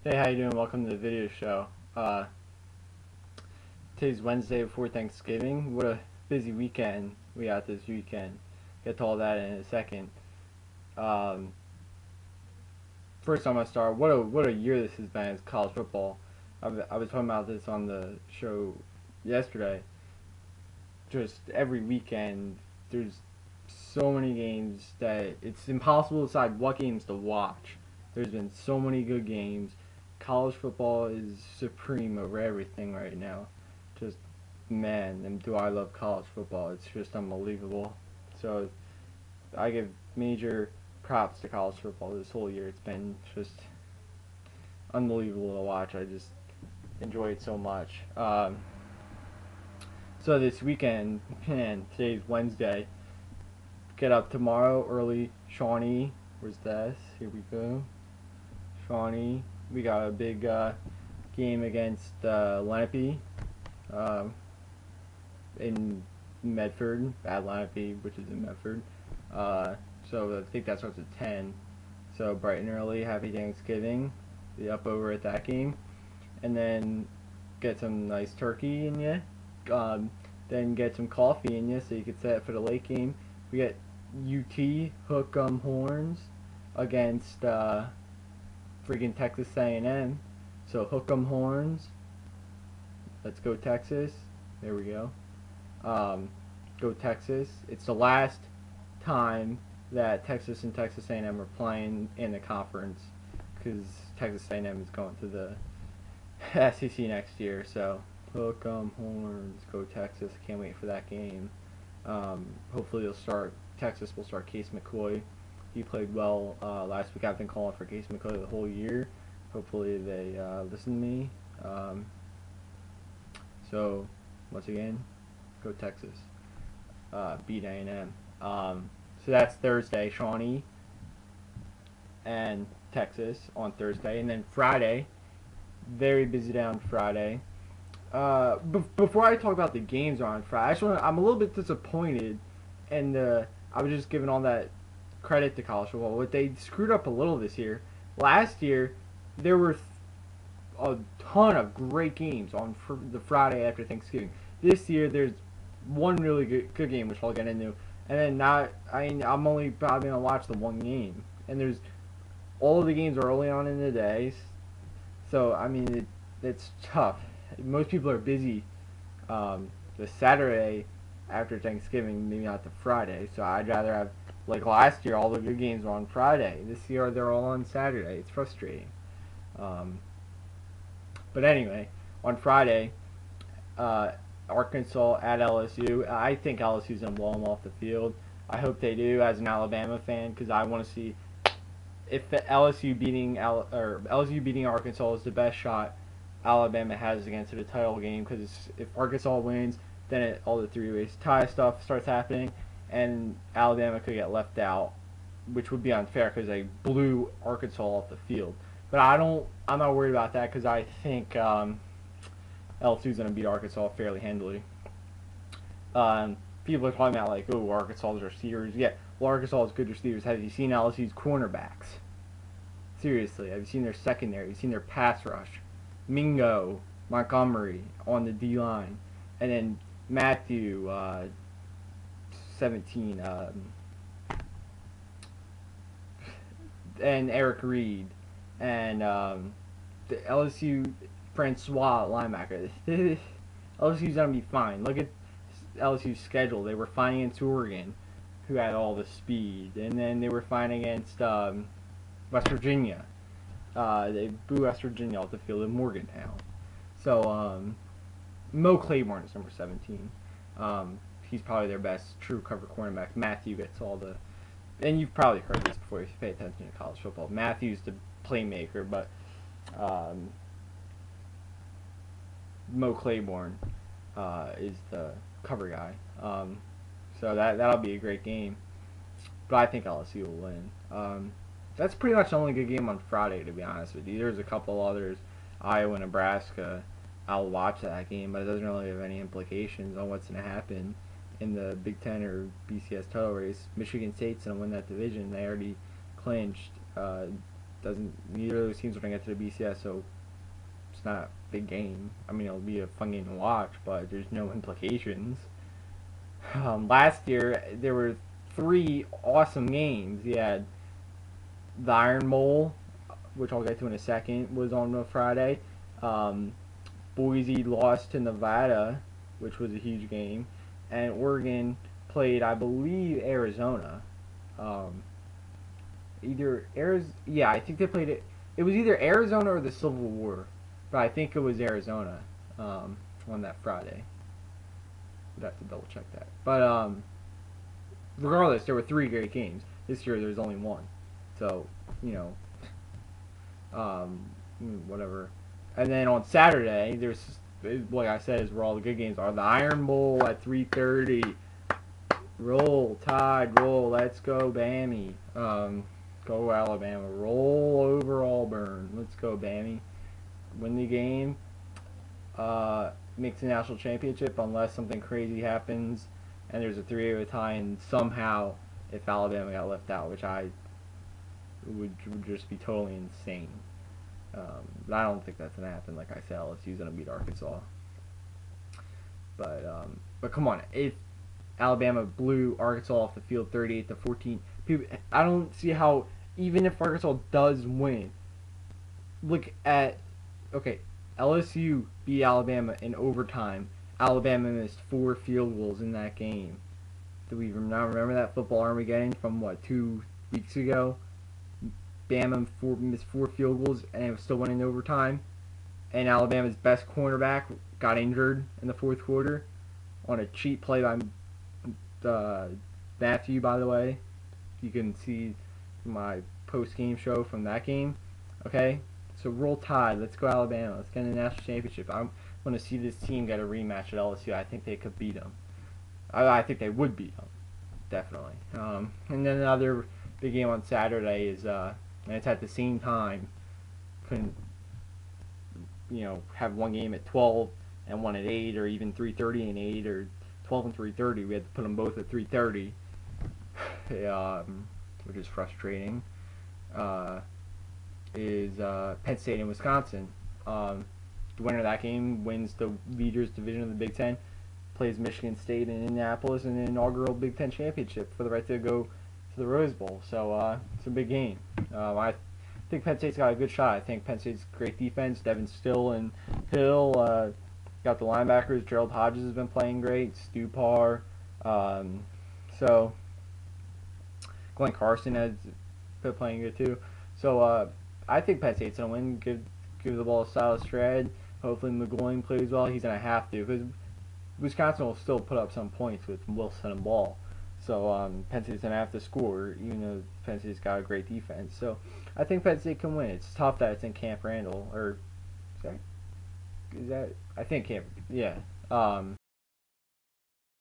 Hey, how you doing? Welcome to the video show. Today's Wednesday before Thanksgiving. What a busy weekend we got this weekend. Get to all that in a second. Um, First, I'm gonna start. What a year this has been as college football. I was talking about this on the show yesterday. Just every weekend, there's so many games that it's impossible to decide what games to watch. There's been so many good games. College football is supreme over everything right now. Just, man, and do I love college football. It's just unbelievable. So I give major props to college football this whole year. It's been just unbelievable to watch. I just enjoy it so much. So this weekend, man, today's Wednesday. Get up tomorrow early. Shawnee, where's that? Here we go. Shawnee. We got a big game against Lenape in Medford, at Lenape, which is in Medford. So I think that starts at 10. So bright and early, happy Thanksgiving. Be up over at that game. And then get some nice turkey in you. Then get some coffee in you so you can set up for the late game. We get UT Hook 'em Horns against freaking Texas A&M. So hook 'em horns. Let's go Texas. There we go. Go Texas. It's the last time that Texas and Texas A&M are playing in the conference because Texas A&M is going to the SEC next year. So hook 'em horns. Go Texas. Can't wait for that game. Hopefully Texas will start Case McCoy. He played well last week. I've been calling for Case McCoy the whole year. Hopefully they listen to me. So once again, go Texas. Beat A&M. So that's Thursday, Shawnee and Texas on Thursday, and then Friday, very busy day on Friday. Before I talk about the games on Friday, I'm a little bit disappointed, and I was just giving all that credit to college football. But they screwed up a little this year. Last year, there were a ton of great games on the Friday after Thanksgiving. This year, there's one really good game, which I'll get into, and then I'm only probably gonna watch the one game, and there's all of the games are early on in the day, so I mean it's tough. Most people are busy the Saturday after Thanksgiving, maybe not the Friday. So I'd rather have, like last year, all the good games were on Friday. This year they're all on Saturday. It's frustrating. But anyway, on Friday, Arkansas at LSU. I think LSU's gonna blow them off the field. I hope they do, as an Alabama fan, because I want to see if LSU beating Arkansas is the best shot Alabama has against the title game. Because if Arkansas wins, then all the three-race tie stuff starts happening, and Alabama could get left out, which would be unfair because they blew Arkansas off the field. But I'm not worried about that because I think LSU's going to beat Arkansas fairly handily. People are talking about like, oh, Arkansas's receivers. Yeah, well, Arkansas has good receivers. Have you seen LSU's cornerbacks? Seriously, have you seen their secondary? Have you seen their pass rush? Mingo, Montgomery on the D line, and then Matthew, 17, and Eric Reed, and the LSU Francois linebacker. LSU's gonna be fine. Look at LSU's schedule. They were fine against Oregon, who had all the speed, and then they were fine against West Virginia. They blew West Virginia off the field in Morgantown. So Mo Claiborne is number 17. He's probably their best true cover cornerback. Matthew gets all the, and you've probably heard this before if you pay attention to college football. Matthew's the playmaker, but Mo Claiborne is the cover guy. So that'll be a great game. But I think LSU will win. That's pretty much the only good game on Friday, to be honest with you. There's a couple others, Iowa, Nebraska. I'll watch that game, but it doesn't really have any implications on what's going to happen in the Big Ten or BCS title race. Michigan State's going to win that division. They already clinched. doesn't. Neither of those teams are gonna get to the BCS, so it's not a big game. I mean, it'll be a fun game to watch, but there's no implications. Last year there were 3 awesome games. You had the Iron Bowl, which I'll get to in a second, was on a Friday. Boise lost to Nevada, which was a huge game, and Oregon played, I believe, Arizona. I think they played it. It was either Arizona or the Civil War, but I think it was Arizona on that Friday. We'd have to double check that. But regardless, there were 3 great games. This year, there's only 1. So, whatever. And then on Saturday, there's, like I said, is where all the good games are. The Iron Bowl at 3:30. Roll Tide, roll. Let's go, Bammy. Go Alabama. Roll over Auburn. Let's go, Bammy. Win the game. Makes the national championship unless something crazy happens and there's a 3-0 tie, and somehow if Alabama got left out, which I would just be totally insane. But I don't think that's gonna happen. Like I said, LSU's gonna beat Arkansas. But come on, if Alabama blew Arkansas off the field 38-14, I don't see how, even if Arkansas does win, look at, okay, LSU beat Alabama in overtime. Alabama missed 4 field goals in that game. Do we not remember that football Armageddon from, 2 weeks ago? Bama missed 4 field goals and it was still winning overtime. And Alabama's best cornerback got injured in the 4th quarter on a cheap play by Matthew, by the way. You can see my post-game show from that game. Okay? So roll Tide. Let's go Alabama. Let's get in the national championship. I want to see this team get a rematch at LSU. I think they could beat them. I think they would beat them. Definitely. And then another big game on Saturday is, and it's at the same time. Couldn't, have one game at 12 and one at 8, or even 3:30 and 8, or 12 and 3:30. We had to put them both at 3:30, which is frustrating. Is Penn State and Wisconsin. The winner of that game wins the leaders division of the Big Ten, plays Michigan State in Indianapolis in the inaugural Big Ten championship for the right to go to the Rose Bowl. So it's a big game. I think Penn State's got a good shot. I think Penn State's great defense. Devin Still and Hill. Got the linebackers. Gerald Hodges has been playing great. Stupar. So Glenn Carson has been playing good too. So I think Penn State's going to win. Give the ball a solid shred. Hopefully McGloin plays well. He's going to have to, because Wisconsin will still put up some points with Wilson and Ball. So Penn State's going to have to score, even though Penn State's got a great defense. So I think Penn State can win. It's tough that it's in Camp Randall. Or is that I think Camp, yeah.